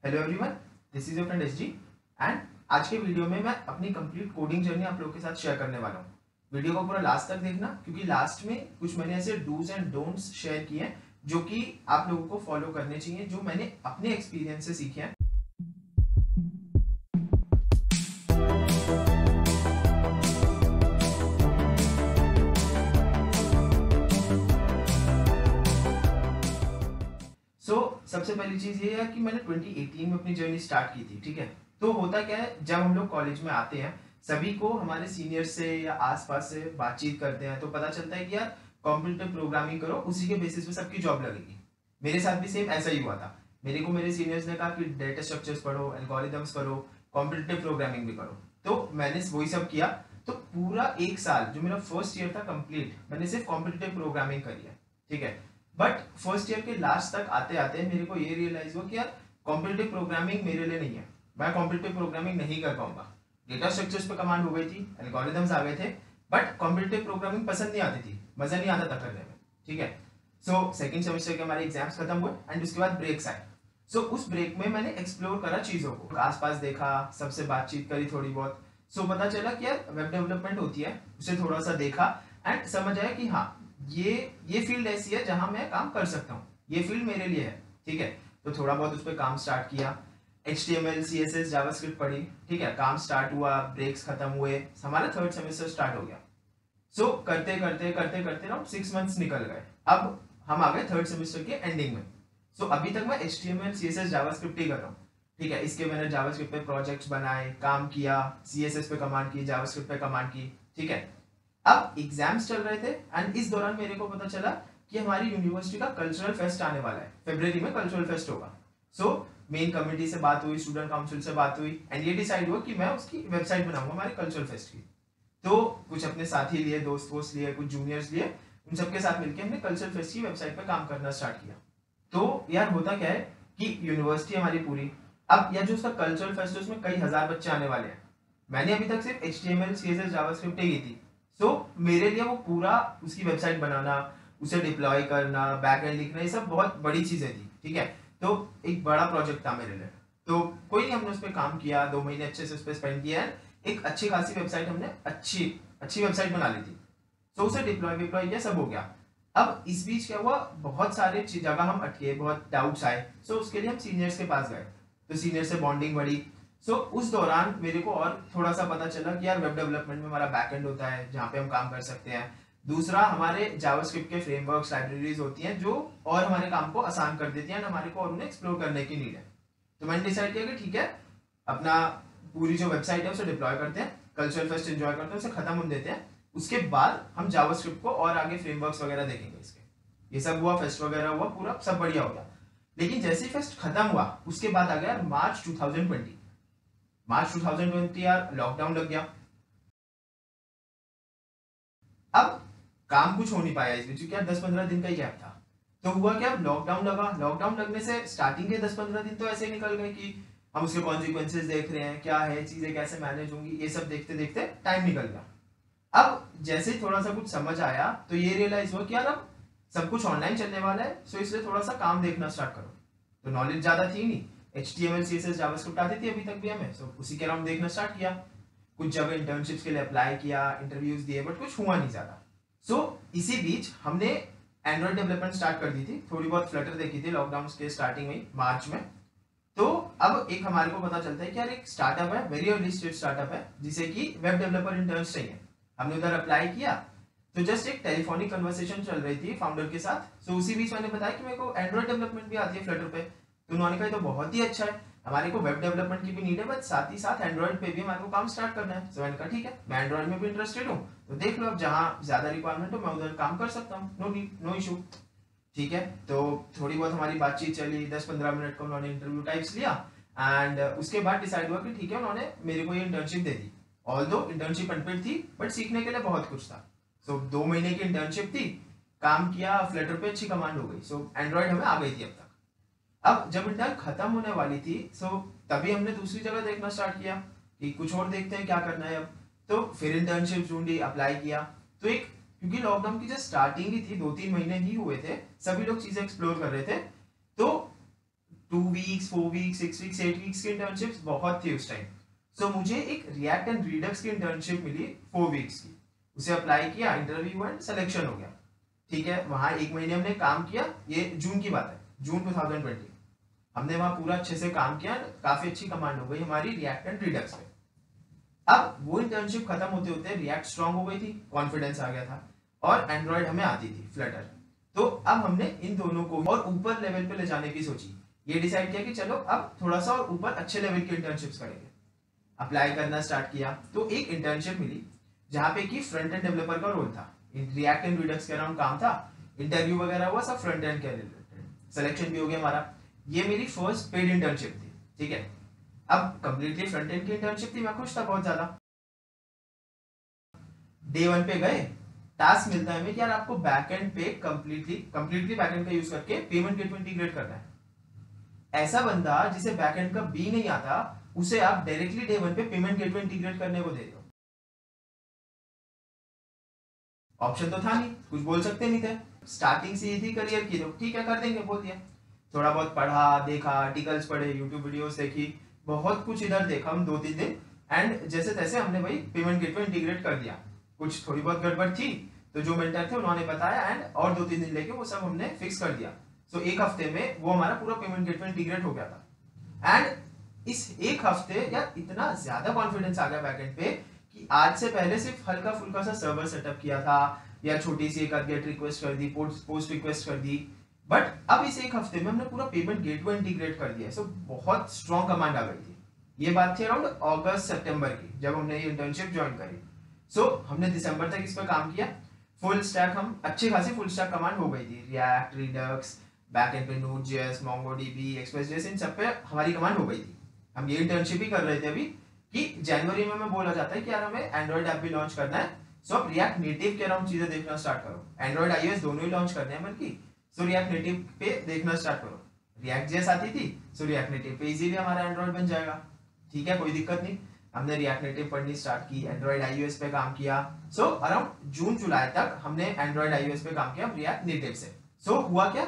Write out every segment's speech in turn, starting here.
Hello everyone, this is your friend SG and आज के video में मैं अपनी कंप्लीट कोडिंग जर्नी आप लोगों के साथ शेयर करने वाला हूँ। वीडियो को पूरा लास्ट तक देखना क्योंकि लास्ट में कुछ मैंने ऐसे डूज एंड डोंट्स शेयर किए हैं जो कि आप लोगों को फॉलो करने चाहिए, जो मैंने अपने एक्सपीरियंस से सीखे हैं। सबसे पहली चीज ये है कि मैंने 2018 में अपनी जर्नी स्टार्ट की थी। ठीक है, तो होता क्या है, जब हम लोग कॉलेज में आते हैं सभी को हमारे सीनियर से या आसपास से बातचीत करते हैं तो पता चलता है कि यार कंप्यूटर प्रोग्रामिंग करो, उसी के बेसिस पे सबकी जॉब लगेगी। मेरे साथ भी सेम ऐसा ही हुआ था। मेरे को मेरे सीनियर्स ने कहा कि डेटा स्ट्रक्चर्स पढ़ो, एल्गोरिथम्स करो, कॉम्पिटिटिव प्रोग्रामिंग भी करो, तो मैंने वही सब किया। तो पूरा एक साल जो मेरा फर्स्ट ईयर था कंप्लीट, मैंने सिर्फ कॉम्पिटिटिव प्रोग्रामिंग करी है। ठीक है, बट फर्स्ट ईयर के लास्ट तक आते आते मेरे को ये रियलाइज हुआ कि यार कॉम्पिटिटिव प्रोग्रामिंग मेरे लिए नहीं है, मैं कॉम्पिटिटिव प्रोग्रामिंग नहीं कर पाऊंगा। डेटा स्ट्रक्चर्स पे कमांड हो गई थी, एल्गोरिथम्स आ गए थे, बट कॉम्पिटिटिव प्रोग्रामिंग पसंद नहीं आती थी, मजा नहीं आता था करने में। ठीक है, सो सेकंड सेमेस्टर के हमारे एग्जाम्स खत्म हुए एंड उसके बाद ब्रेक्स आए। सो उस ब्रेक में मैंने एक्सप्लोर करा चीजों को, आसपास देखा, सबसे बातचीत करी थोड़ी बहुत। सो पता चला कि यार वेब डेवलपमेंट होती है, उसे थोड़ा सा देखा एंड समझ आया कि हाँ ये फील्ड ऐसी है जहां मैं काम कर सकता हूँ, ये फील्ड मेरे लिए है। ठीक है, तो थोड़ा बहुत उस पर काम स्टार्ट किया, HTML, CSS, जावास्क्रिप्ट पढ़ी। ठीक है, काम स्टार्ट हुआ, ब्रेक्स खत्म हुए, हमारा थर्ड सेमेस्टर स्टार्ट हो गया। सो करते करते करते करते ना 6 मंथ्स निकल गए। अब हम आ गए थर्ड सेमेस्टर के एंडिंग में। सो अभी तक मैं HTML, CSS, जावास्क्रिप्ट ही कर रहा हूँ। ठीक है, इसके मैंने जावास्क्रिप्ट पे प्रोजेक्ट्स बनाए, काम किया, CSS पे कमांड की, जावास्क्रिप्ट पे कमांड की। ठीक है, अब एग्जाम्स चल रहे थे एंड इस दौरान मेरे को पता चला कि हमारी यूनिवर्सिटी का कल्चरल फेस्ट आने वाला है, फरवरी में कल्चरल फेस्ट होगा। सो मेन कमेटी से बात हुई, स्टूडेंट काउंसिल से बात हुई एंड ये डिसाइड हुआ कि मैं उसकी वेबसाइट बनाऊंगा हमारे कल्चरल फेस्ट की। तो कुछ अपने साथी लिए, दोस्त वोस्त लिए, कुछ जूनियर्स लिए, उन सबके साथ मिलकर हमने कल्चरल फेस्ट की वेबसाइट पर काम करना स्टार्ट किया। तो यार होता क्या है कि यूनिवर्सिटी हमारी पूरी, अब यार जो उसका कल्चरल फेस्ट है उसमें कई हजार बच्चे आने वाले हैं। मैंने अभी तक सिर्फ HTML, CSS, जावास्क्रिप्ट ही की थी। सो मेरे लिए वो पूरा उसकी वेबसाइट बनाना, उसे डिप्लॉय करना, बैकएंड लिखना, ये सब बहुत बड़ी चीजें थी। ठीक है, तो एक बड़ा प्रोजेक्ट था मेरे लिए। तो कोई नहीं, हमने उस पर काम किया, 2 महीने अच्छे से उस पर स्पेंड किया है, एक अच्छी खासी वेबसाइट हमने अच्छी वेबसाइट बना ली थी। तो उसे डिप्लॉय किया, सब हो गया। अब इस बीच क्या हुआ, बहुत सारे जगह हम अटके, बहुत डाउट्स आए। सो उसके लिए हम सीनियर्स के पास गए, तो सीनियर से बॉन्डिंग बढ़ी। उस दौरान मेरे को और थोड़ा सा पता चला कि यार वेब डेवलपमेंट में हमारा बैकएंड होता है जहाँ पे हम काम कर सकते हैं। दूसरा, हमारे जावास्क्रिप्ट के फ्रेमवर्क्स, लाइब्रेरीज होती हैं जो और हमारे काम को आसान कर देती हैं, हमारे को और उन्हें एक्सप्लोर करने की नीड है। तो मैंने डिसाइड किया कि ठीक है, अपना पूरी जो वेबसाइट है उसे डिप्लॉय करते हैं, कल्चरल फेस्ट एंजॉय करते हैं, उसे खत्म होने देते हैं। उसके बाद हम जावास्क्रिप्ट को और आगे फ्रेमवर्क्स वगैरह देखेंगे इसके। ये सब हुआ, फेस्ट वगैरह हुआ, पूरा सब बढ़िया हो गया। लेकिन जैसे ही फेस्ट खत्म हुआ उसके बाद आ गया मार्च 2020 यार, लॉकडाउन लग गया। अब काम कुछ हो नहीं पाया इस बीच, क्योंकि यार 10-15 दिन का ही गैप था। तो हुआ क्या, लॉकडाउन लगा। लॉकडाउन लगने से स्टार्टिंग के 10-15 दिन तो ऐसे ही निकल गए कि हम उसके कॉन्सिक्वेंसेस देख रहे हैं, क्या है, चीजें कैसे मैनेज होंगी, ये सब देखते देखते टाइम निकल गया। अब जैसे ही थोड़ा सा कुछ समझ आया तो ये रियलाइज हुआ कि यार अब सब कुछ ऑनलाइन चलने वाला है, सो इसलिए थोड़ा सा काम देखना स्टार्ट करो। तो नॉलेज ज्यादा थी नहीं, HTML, CSS, जावास्क्रिप्ट आती थी अभी तक भी हमें, सो उसी के अराउंड देखना स्टार्ट किया। कुछ जगह इंटर्नशिप्स के लिए अप्लाई किया, इंटरव्यूज दिए, बट कुछ हुआ नहीं ज्यादा। सो इसी बीच हमने एंड्रॉइड डेवलपमेंट स्टार्ट कर दी थी, थोड़ी बहुत फ्लटर देखी थी लॉकडाउन के स्टार्टिंग में, मार्च में। तो अब एक हमारे को पता चलता है कि यार एक स्टार्टअप है, वेरी अर्ली स्टेज स्टार्टअप है, जिसे कि वेब डेवलपर इंटर्न्स चाहिए। हमने उधर अप्लाई किया, तो जस्ट एक टेलीफोनिक कन्वर्सेशन चल रही थी फाउंडर के साथ। सो उसी बीच मैंने बताया कि मेरे को एंड्रॉइड डेवलपमेंट भी आती है फ्लटर पे। तो उन्होंने कहा तो बहुत ही अच्छा है, हमारे को वेब डेवलपमेंट की भी नीड है, बट साथ ही साथ एंड्रॉइड पे भी हमारे को काम स्टार्ट करना है। तो मैंने कहा ठीक है, मैं एंड्रॉइड में भी इंटरेस्टेड हूँ, तो देख लो अब जहाँ ज्यादा रिक्वायरमेंट हो मैं उधर काम कर सकता हूँ, नो इशू। ठीक है, तो थोड़ी बहुत हमारी बातचीत चली, 10-15 मिनट का उन्होंने इंटरव्यू टाइप्स लिया एंड उसके बाद डिसाइड हुआ कि ठीक है, उन्होंने मेरे को ये इंटर्नशिप दे दी। ऑल्दो इंटर्नशिप अनपेड थी, बट सीखने के लिए बहुत कुछ था। सो 2 महीने की इंटर्नशिप थी, काम किया, फ्लटर पे अच्छी कमांड हो गई, सो एंड्रॉइड हमें आ गई थी अब तक। अब जब इंटर्न खत्म होने वाली थी, सो तभी हमने दूसरी जगह देखना स्टार्ट किया कि कुछ और देखते हैं क्या करना है अब। तो फिर इंटर्नशिप ढूंढी, अप्लाई किया। तो एक, क्योंकि लॉकडाउन की जो स्टार्टिंग ही थी, 2-3 महीने ही हुए थे, सभी लोग चीजें एक्सप्लोर कर रहे थे। तो 2 वीक्स 4 वीक्स 6 वीक्स 8 वीक्स की इंटर्नशिप्स बहुत थी उस टाइम। सो मुझे एक रिएक्ट एंड रिडक्स की इंटर्नशिप मिली 4 वीक्स की। उसे अप्लाई किया, इंटरव्यू एंड सिलेक्शन हो गया। ठीक है, वहां 1 महीने हमने काम किया, ये जून की बात है, जून 2020। हमने वहां पूरा अच्छे से काम किया, काफी अच्छी कमांड हो गई हमारी रिएक्ट एंड रिडक्स में। अब वो इंटर्नशिप खत्म होते होते रिएक्ट स्ट्रांग हो गई थी, कॉन्फिडेंस आ गया था, और एंड्रॉइड हमें आती थी, फ्लटर। तो अब हमने इन दोनों को और ऊपर लेवल पे ले जाने की सोची। ये डिसाइड किया कि चलो अब थोड़ा सा और ऊपर अच्छे लेवल की इंटर्नशिप्स करेंगे। अप्लाई करना स्टार्ट किया तो एक इंटर्नशिप मिली जहां पे कि फ्रंट एंड डेवलपर का रोल था, रिएक्ट एंड रिडक्स के अराउंड काम था, इंटरव्यू वगैरह हुआ सब फ्रंट एंड के रिलेटेड, सिलेक्शन भी हो गया हमारा। ये मेरी फर्स्ट पेड इंटर्नशिप थी। ठीक है, अब कंप्लीटली फ्रंट एंड की इंटर्नशिप थी, मैं खुश था बहुत ज्यादा। डे 1 पे गए, टास्क मिलता है हमें कि यार आपको बैकएंड पे कंप्लीटली बैकएंड का यूज करके पेमेंट गेटवे इंटीग्रेट करना है। ऐसा बंदा जिसे बैकएंड का बी नहीं आता, उसे आप डायरेक्टली डे 1 पे पेमेंट गेटवे इंटीग्रेट करने को दे दो। ऑप्शन तो था नहीं, कुछ बोल सकते नहीं थे, स्टार्टिंग से ही थी करियर की, तो ठीक है कर देंगे, बोल दिया। थोड़ा बहुत पढ़ा, देखा, आर्टिकल्स पढ़े, यूट्यूब वीडियोस देखी, बहुत कुछ इधर देखा हम 2-3 दिन, एंड जैसे तैसे हमने भाई पेमेंट गेटवे इंटीग्रेट कर दिया। कुछ थोड़ी बहुत गड़बड़ थी तो जो मेंटर थे उन्होंने बताया, एंड और 2-3 दिन लेके वो सब हमने फिक्स कर दिया। सो एक हफ्ते में वो हमारा पूरा पेमेंट गेटवे इंटीग्रेट हो गया था। एंड इस एक हफ्ते यार इतना ज्यादा कॉन्फिडेंस आ गया बैकएंड पे कि आज से पहले सिर्फ हल्का फुल्का सा सर्वर सेटअप किया था, या छोटी सी एक गेट रिक्वेस्ट कर दी, पोस्ट रिक्वेस्ट कर दी, बट अब इस एक हफ्ते में हमने पूरा पेमेंट गेटवे इंटीग्रेट कर दिया। सो बहुत स्ट्रॉन्ग कमांड आ गई थी। ये बात थी अराउंड अगस्त सितंबर की, जब हमने ये इंटर्नशिप ज्वाइन करी। सो हमने दिसंबर तक इस पर काम किया। फुल स्टैक हम अच्छी खासी फुल स्टैक कमांड हो गई थी, रिएक्ट, रिडक्स, बैकएंड पे नोड.जेएस, मोंगोडीबी, एक्सप्रेस.जेएस, इन सब पे हमारी कमांड हो गई थी। हम ये इंटर्नशिप ही कर रहे थे अभी कि जनवरी में हमें बोला जाता है कि यार हमें एंड्रॉइड ऐप भी लॉन्च करना है। सो अब रिएक्ट नेटिव के अराउंड चीजें देखना स्टार्ट करो, एंड्रॉइड आईओएस दोनों ही लॉन्च करने हैं बल्कि। सो रिएक्ट नेटिव पे देखना स्टार्ट करो। रिएक्ट जेएस आती थी, सो रिएक्ट नेटिव पे इजीली हमारा एंड्रॉइड बन जाएगा। ठीक है, कोई दिक्कत नहीं। हमने रिएक्ट नेटिव पढ़नी स्टार्ट की, एंड्रॉइड आईओएस पे काम किया। सो अराउंड जून जुलाई तक हमने एंड्रॉइड आईओएस पे काम किया रिएक्ट नेटिव से। सो हुआ क्या,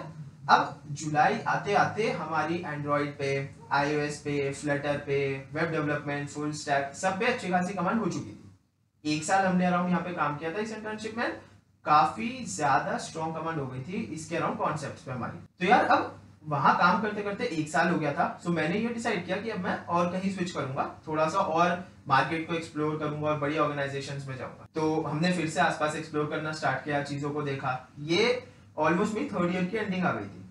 अब जुलाई आते आते हमारी एंड्रॉइड पे, आईओएस पे, फ्लटर पे, वेब डेवलपमेंट, फुल स्टैक सब पे अच्छी खासी कमांड हो चुकी थी। एक साल हमने अराउंड यहाँ पे काम किया था इस इंटर्नशिप में, काफी ज्यादा स्ट्रॉन्ग कमांड हो गई थी इसके अराउंड कॉन्सेप्ट्स पे हमारी। तो यार अब वहां काम करते करते एक साल हो गया था। सो मैंने ये डिसाइड किया कि अब मैं और कहीं स्विच करूंगा, थोड़ा सा और मार्केट को एक्सप्लोर करूंगा और बड़ी ऑर्गेनाइजेशंस में जाऊंगा। तो हमने फिर से आसपास एक्सप्लोर करना स्टार्ट किया, चीजों को देखा। ये ऑलमोस्ट मेरी 3rd ईयर की एंडिंग आ गई थी,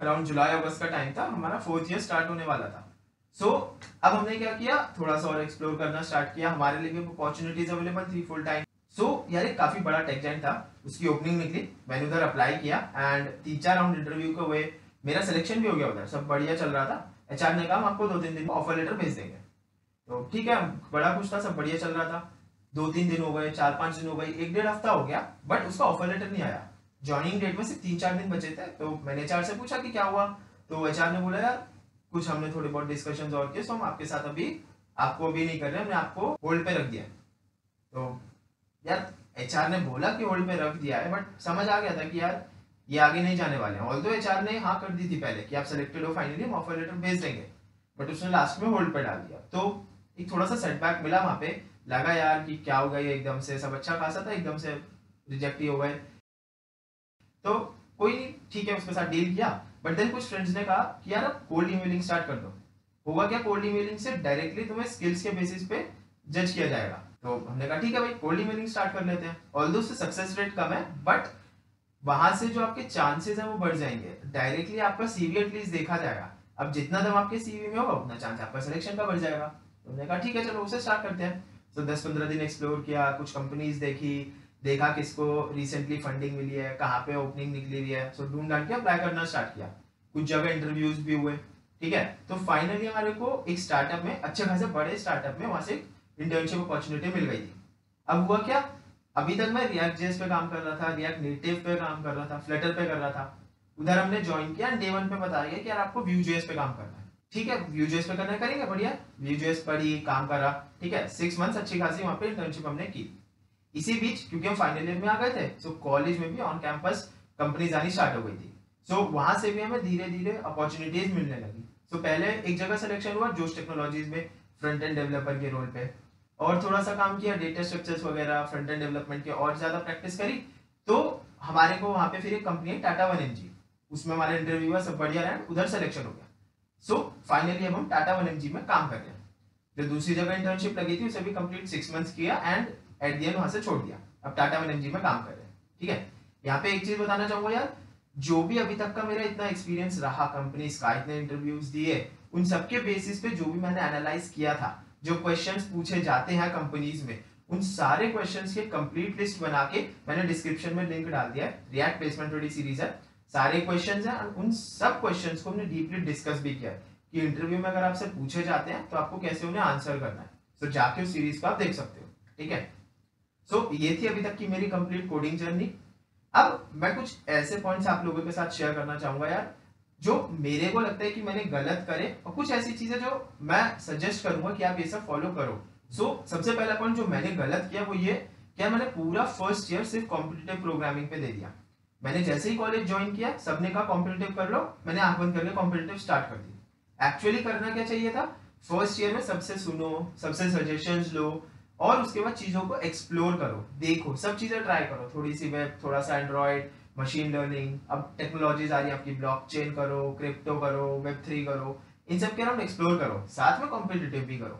अराउंड जुलाई अगस्त का टाइम था, हमारा 4th ईयर स्टार्ट होने वाला था। सो अब हमने क्या किया, थोड़ा सा और एक्सप्लोर करना स्टार्ट किया, हमारे लिए भी अपॉर्चुनिटीज अवेलेबल थी फुल टाइम। सो यार एक काफी बड़ा टेक जाइंट था, उसकी ओपनिंग निकली, मैंने उधर अप्लाई किया एंड 3-4 राउंड इंटरव्यू के हुए, मेरा सिलेक्शन भी हो गया उधर, सब बढ़िया चल रहा था। एचआर ने कहा हम आपको 2-3 दिन में ऑफर लेटर भेज देंगे। तो ठीक है, बड़ा खुश था, सब बढ़िया चल रहा था। 2-3 दिन हो गए, 4-5 दिन हो गए, 1-1.5 हफ्ता हो गया, बट उसका ऑफर लेटर नहीं आया। ज्वाइनिंग डेट में सिर्फ 3-4 दिन बचे थे। तो मैंने एचआर से पूछा कि क्या हुआ, तो एचआर ने बोला यार कुछ हमने थोड़े बहुत डिस्कशंस और किए, सो हम आपके साथ अभी आपको अभी नहीं कर रहे, हमने आपको होल्ड पे रख दिया। तो यार एचआर ने बोला कि होल्ड पे रख दिया है, बट समझ आ गया था कि यार ये आगे नहीं जाने वाले हैं। ऑल्दो एचआर ने हाँ कर दी थी पहले कि आप सिलेक्टेड हो, फाइनली हम ऑफर लेटर भेज देंगे, बट उसने लास्ट में होल्ड पे डाल दिया। तो एक थोड़ा सा सेटबैक मिला वहां पे, लगा यार कि क्या हो गया, ये एकदम से सब अच्छा खासा था, एकदम से रिजेक्ट ही हो गए। तो कोई नहीं, ठीक है, उसके साथ डील किया। बट देन कुछ फ्रेंड्स ने कहा कि यार अब कोल्ड ईमेलिंग स्टार्ट कर दो। होगा क्या, कोल्ड ईमेलिंग से डायरेक्टली तुम्हें स्किल्स के बेसिस पे जज किया जाएगा। तो हमने कहा ठीक है भाई, कोल्ड ईमेलिंग स्टार्ट कर लेते हैं। ऑल्दो उससे सक्सेस रेट कम है, बट वहां से जो आपके चांसेस हैं वो बढ़ जाएंगे। डायरेक्टली आपका सीवी एटलीस्ट देखा जाएगा। अब जितना दम आपके सीवी में होगा उतना चांस आपका सिलेक्शन का बढ़ जाएगा। तो हमने कहा ठीक है चलो उसे स्टार्ट करते हैं। तो 10-15 दिन एक्सप्लोर किया, कुछ कंपनीज देखी, देखा किसको रिसेंटली फंडिंग मिली है, कहाँ पे ओपनिंग निकली हुई है। सो ढूंढ ढांड के अप्लाई करना स्टार्ट किया, कुछ जगह इंटरव्यूज भी हुए। ठीक है, तो फाइनली हमारे को एक स्टार्टअप में, अच्छे खासे बड़े स्टार्टअप में वहां से इंटर्नशिप अपॉर्चुनिटी मिल गई थी। अब हुआ क्या, अभी तक मैं रिएक्ट जेएस पे काम कर रहा था, रिएक्ट नेटिव पे काम कर रहा था, फ्लटर पे कर रहा था। उधर हमने ज्वाइन किया, डे 1 पे बताया गया कि यार आपको व्यू जेएस पे काम करना है। ठीक है, व्यू जेएस पे करना है, करेंगे, बढ़िया। व्यू जेएस पढ़ी, काम करा, ठीक है। 6 मंथ्स अच्छी खासी वहां पे इंटर्नशिप हमने की। इसी बीच क्योंकि हम फाइनल ईयर में आ गए थे, सो कॉलेज में भी ऑन कैंपस कंपनीज आनी स्टार्ट हो गई थी। सो वहां से भी हमें धीरे धीरे अपॉर्चुनिटीज मिलने लगी। सो पहले एक जगह सिलेक्शन हुआ जोश टेक्नोलॉजीज में फ्रंट एंड डेवलपर के रोल पे, और थोड़ा सा काम किया डेटा स्ट्रक्चर्स वगैरह फ्रंट एंड डेवलपमेंट की, और ज्यादा प्रैक्टिस करी। तो हमारे को वहां पे फिर एक कंपनी है टाटा 1mg, उसमें हमारा इंटरव्यू हुआ, सब बढ़िया रहा, उधर सिलेक्शन हो गया। सो फाइनली अब हम टाटा 1mg में काम कर रहे हैं। जो दूसरी जगह इंटर्नशिप लगी थी उसे भी कंप्लीट 6 मंथ्स किया एंड एट द एंड वहां से छोड़ दिया। अब टाटा 1mg में काम कर रहे हैं। ठीक है, यहाँ पे एक चीज बताना चाहूंगा यार, जो भी अभी तक का मेरा इतना एक्सपीरियंस रहा कंपनीज का, इतने इंटरव्यूज दिए, उन सबके बेसिस पे जो भी मैंने एनालाइज किया था, जो क्वेश्चंस पूछे जाते हैं कंपनीज में, उन सारे क्वेश्चंस के कंप्लीट लिस्ट बना के मैंने डिस्क्रिप्शन में लिंक डाल दिया है। रिएक्ट प्लेसमेंट रेडी सीरीज है, सारे क्वेश्चंस हैं, उन सब क्वेश्चंस को हमने डीपली डिस्कस भी किया है कि इंटरव्यू में अगर आपसे पूछे जाते हैं तो आपको कैसे उन्हें आंसर करना है। सो जाके उस सीरीज को आप देख सकते हो। ठीक है, सो ये थी अभी तक की मेरी कंप्लीट कोडिंग जर्नी। अब मैं कुछ ऐसे पॉइंट्स आप लोगों के साथ शेयर करना चाहूंगा यार, जो मेरे को लगता है कि मैंने गलत करे, और कुछ ऐसी चीजें जो मैं सजेस्ट करूंगा कि आप ये सब फॉलो करो। सबसे पहला पॉइंट जो मैंने गलत किया वो ये, क्या मैंने पूरा फर्स्ट ईयर सिर्फ कॉम्पिटिटिव प्रोग्रामिंग पे दे दिया। मैंने जैसे ही कॉलेज ज्वाइन किया सबने कहा कॉम्पिटिटिव कर लो, मैंने आंख बंद करके कॉम्पिटिटिव स्टार्ट कर दी। एक्चुअली करना क्या चाहिए था, फर्स्ट ईयर में सबसे सुनो, सबसे सजेशंस लो, और उसके बाद चीजों को एक्सप्लोर करो, देखो, सब चीजें ट्राई करो, थोड़ी सी वेब, थोड़ा सा एंड्रॉइड, मशीन लर्निंग, अब टेक्नोलॉजीज आ रही है आपकी, ब्लॉकचेन करो, क्रिप्टो करो, वेब3 करो, इन सब के अराउंड एक्सप्लोर करो, साथ में कॉम्पिटिटिव भी करो।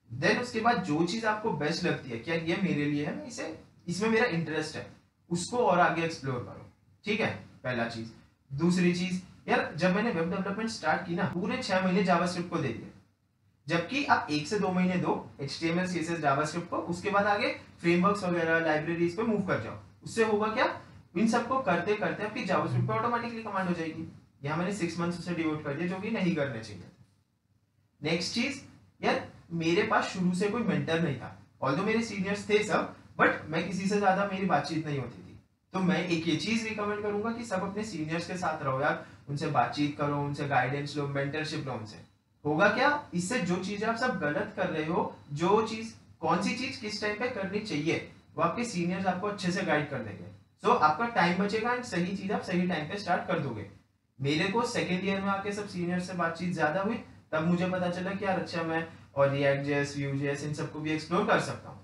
देन उसके बाद जो चीज आपको बेस्ट लगती है, क्या ये मेरे लिए है, मैं इसे, इसमें मेरा इंटरेस्ट है, उसको और आगे एक्सप्लोर करो। ठीक है, पहला चीज। दूसरी चीज यार, जब मैंने वेब डेवलपमेंट स्टार्ट की ना, पूरे 6 महीने जावास्क्रिप्ट को दे दिए, जबकि आप 1 से 2 महीने दो HTML CSS जावास्क्रिप्ट को, उसके बाद आगे फ्रेमवर्क्स वगैरह लाइब्रेरीज पे मूव कर जाओ। उससे होगा क्या, इन सबको करते करते आपकी जावास्क्रिप्ट पे ऑटोमेटिकली कमांड हो जाएगी। यहाँ मैंने 6 मंथ्स उसे डिवोट कर दिया, जो कि नहीं करने चाहिए। नेक्स्ट चीज यार, मेरे पास शुरू से कोई मेंटर नहीं था, ऑल्दो मेरे सीनियर्स थे सब, बट मैं किसी से ज्यादा मेरी बातचीत नहीं होती थी। तो मैं एक ये चीज रिकमेंड करूंगा कि सब अपने सीनियर्स के साथ रहो यार, उनसे बातचीत करो, उनसे गाइडेंस लो, मेंटरशिप लो उनसे। होगा क्या, इससे जो चीजें आप सब गलत कर रहे हो, जो चीज, कौन सी चीज किस टाइम पे करनी चाहिए, वो आपके सीनियर्स आपको अच्छे से गाइड कर देंगे। आपका टाइम बचेगा एंड सही चीज आप सही टाइम पे स्टार्ट कर दोगे। मेरे को सेकेंड ईयर में आके सब सीनियर से बातचीत ज्यादा हुई, तब मुझे पता चला कि यार अच्छा, मैं और रिएक्ट जेएस, व्यू जेएस, इन सबको भी एक्सप्लोर कर सकता हूँ।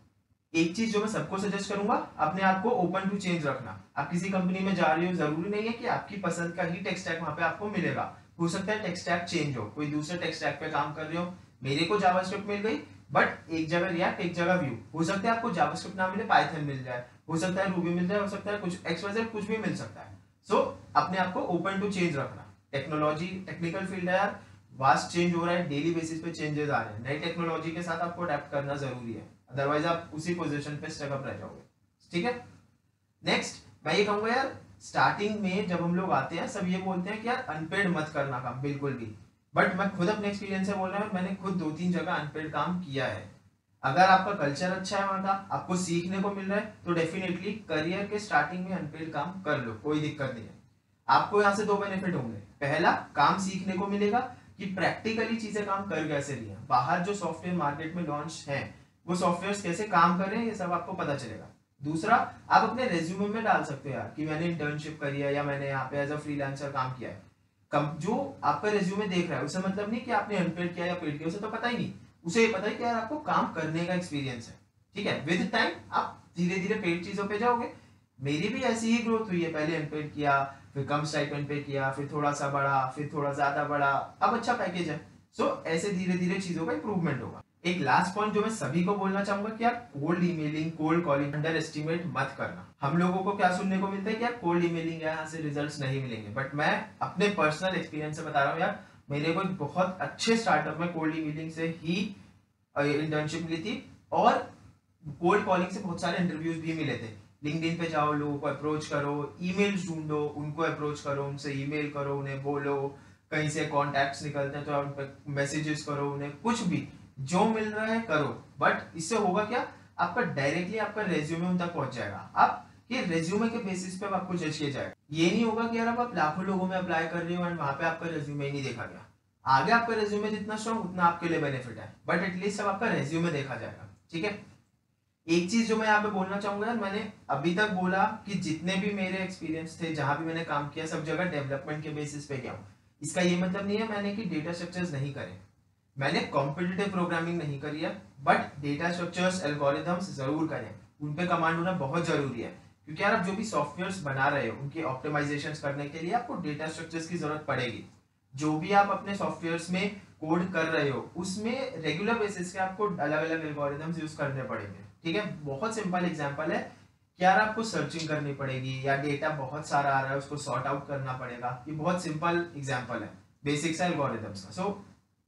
एक चीज जो मैं सबको सजेस्ट करूंगा, अपने आप को ओपन टू चेंज रखना। आप किसी कंपनी में जा रहे हो, जरूरी नहीं है कि आपकी पसंद का ही टेक स्टैक वहां पे आपको मिलेगा, हो सकता है टेक स्टैक चेंज हो, कोई दूसरे टेक स्टैक पे काम कर रहे हो। मेरे को जावास्क्रिप्ट मिल गई, बट एक जगह रिएक्ट, एक जगह व्यू, हो सकता है आपको जावास्क्रिप्ट ना मिले, पाइथन मिल जाए, हो सकता है रूबी मिल जाए, हो सकता है कुछ XYZ कुछ भी मिल सकता है। अपने आप को ओपन टू चेंज रखना। टेक्नोलॉजी टेक्निकल फील्ड है यार, वास्ट चेंज हो रहा है, डेली बेसिस पे चेंजेस आ रहे हैं, नई टेक्नोलॉजी के साथ आपको अडेप्ट करना जरूरी है, अदरवाइज आप उसी पोजीशन पे स्टक अप रह जाओगे। ठीक है, नेक्स्ट मैं ये कहूंगा यार, स्टार्टिंग में जब हम लोग आते हैं सब ये बोलते हैं कि यार अनपेड मत करना काम बिल्कुल भी, बट मैं खुद अपने एक्सपीरियंस से बोल रहा हूँ, मैंने खुद 2-3 जगह अनपेड काम किया है। अगर आपका कल्चर अच्छा है वहां का, आपको सीखने को मिल रहा है, तो डेफिनेटली करियर के स्टार्टिंग में अनपेड काम कर लो, कोई दिक्कत नहीं है। आपको यहाँ से 2 बेनिफिट होंगे। पहला, काम सीखने को मिलेगा कि प्रैक्टिकली चीजें काम कर कैसे रही है, बाहर जो सॉफ्टवेयर मार्केट में लॉन्च है वो सॉफ्टवेयर कैसे काम कर रहे हैं, ये सब आपको पता चलेगा। दूसरा, आप अपने रेज्यूमे में डाल सकते हो यार कि मैंने इंटर्नशिप करी है, या मैंने यहाँ पे एज अ फ्रीलांसर काम किया है। जो आपका रेज्यूमे देख रहा है उसे मतलब नहीं कि आपने अनपेड किया या पेड किया, उसे तो पता ही नहीं, उसे ये पता है कि यार आपको काम करने का एक्सपीरियंस है। ठीक है, विद टाइम आप धीरे धीरे पेड चीजों पे जाओगे। मेरी भी ऐसी ही ग्रोथ हुई है, पहले अनपेड किया, फिर कम स्टाइपेंड पे किया, फिर थोड़ा सा बढ़ा, फिर थोड़ा ज्यादा बढ़ा, अब अच्छा पैकेज है। ऐसे धीरे धीरे चीजों का इंप्रूवमेंट होगा। एक लास्ट पॉइंट जो मैं सभी को बोलना चाहूंगा कि यार cold emailing, cold calling under estimate मत करना। हम लोगों को क्या सुनने को मिलता है कि यार कोल्ड ईमेलिंग है, यहाँ से रिजल्ट्स नहीं मिलेंगे, बट मैं अपने पर्सनल एक्सपीरियंस से बता रहा हूँ यार, मेरे को एक बहुत अच्छे स्टार्टअप में कोल्ड ईमेलिंग से ही इंटर्नशिप मिली थी, और कोल्ड कॉलिंग से बहुत सारे इंटरव्यूज भी मिले थे। लिंक्डइन पे जाओ, लोगों को अप्रोच करो, ईमेल्स ढूंढो, उनको अप्रोच करो, उनसे ईमेल करो, उन्हें बोलो, कहीं से कॉन्टैक्ट्स निकलते हैं तो उन पर मैसेजेस करो, उन्हें कुछ भी जो मिल रहा है करो। बट इससे होगा क्या, आपका डायरेक्टली आपका रेज्यूमे उन तक पहुंच जाएगा, आप ये रेज्यूमे के बेसिस पे आपको जज किया जाएगा। ये नहीं होगा कि यार आप लाखों लोगों में अप्लाई कर रहे हो एंड वहां पे आपका रेज्यूमे ही नहीं देखा गया। आगे आपका रेज्यूमे जितना स्ट्रॉन्ग उतना आपके लिए बेनिफिट है, बट एटलीस्ट अब आपका रेज्यूमे देखा जाएगा। ठीक है, एक चीज जो मैं यहाँ पे बोलना चाहूंगा, मैंने अभी तक बोला कि जितने भी मेरे एक्सपीरियंस थे, जहां भी मैंने काम किया, सब जगह डेवलपमेंट के बेसिस पे गया हूँ। इसका ये मतलब नहीं है मैंने कि डेटा स्ट्रक्चर्स नहीं करे, मैंने कॉम्पिटिटिव प्रोग्रामिंग नहीं करी है, बट डेटा स्ट्रक्चर्स एल्गोरिथम्स जरूर करें, उन पे कमांड होना बहुत जरूरी है। क्योंकि यार आप जो भी सॉफ्टवेयर्स बना रहे हो उनके ऑप्टिमाइजेशन करने के लिए आपको डेटा स्ट्रक्चर्स की जरूरत पड़ेगी। जो भी आप अपने सॉफ्टवेयर्स में कोड कर रहे हो उसमें रेगुलर बेसिस पे आपको अलग अलग एल्गोरिथम्स यूज करने पड़ेंगे। ठीक है, बहुत सिंपल एग्जांपल है कि यार आपको सर्चिंग करनी पड़ेगी या डेटा बहुत सारा आ रहा है उसको सॉर्ट आउट करना पड़ेगा। ये बहुत सिंपल एग्जांपल है बेसिक सा एल्गोरिथम्स का। सो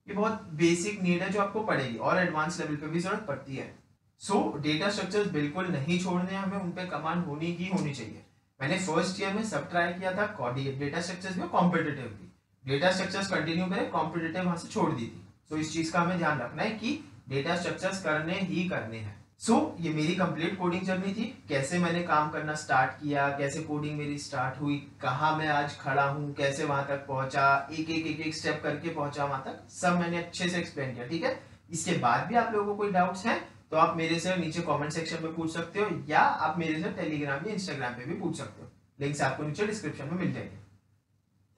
ये बहुत बेसिक नीड है जो आपको पड़ेगी और एडवांस लेवल पे भी जरूरत पड़ती है। सो डेटा स्ट्रक्चर्स बिल्कुल नहीं छोड़ने, हमें उन पे कमांड होनी ही होनी चाहिए। मैंने फर्स्ट ईयर में सब ट्राई किया था, डेटा स्ट्रक्चर्स भी कॉम्पिटिटिव भी, डेटा स्ट्रक्चर्स कंटिन्यू करें, कॉम्पिटिटिव वहां से छोड़ दी थी। सो इस चीज का हमें ध्यान रखना है कि डेटा स्ट्रक्चर्स करने ही करने हैं। सो ये मेरी कंप्लीट कोडिंग जर्नी थी, कैसे मैंने काम करना स्टार्ट किया, कैसे कोडिंग मेरी स्टार्ट हुई, कहाँ मैं आज खड़ा हूँ, कैसे वहां तक पहुंचा, एक स्टेप करके पहुंचा वहां तक, सब मैंने अच्छे से एक्सप्लेन किया। ठीक है, इसके बाद भी आप लोगों को कोई डाउट्स हैं तो आप मेरे से नीचे कमेंट सेक्शन में पूछ सकते हो, या आप मेरे से टेलीग्राम या इंस्टाग्राम पे भी पूछ सकते हो। लिंक्स आपको नीचे डिस्क्रिप्शन में मिल जाएंगे।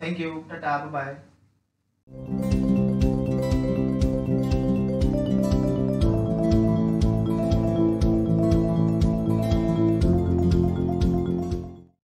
Thank you, tata, bye bye.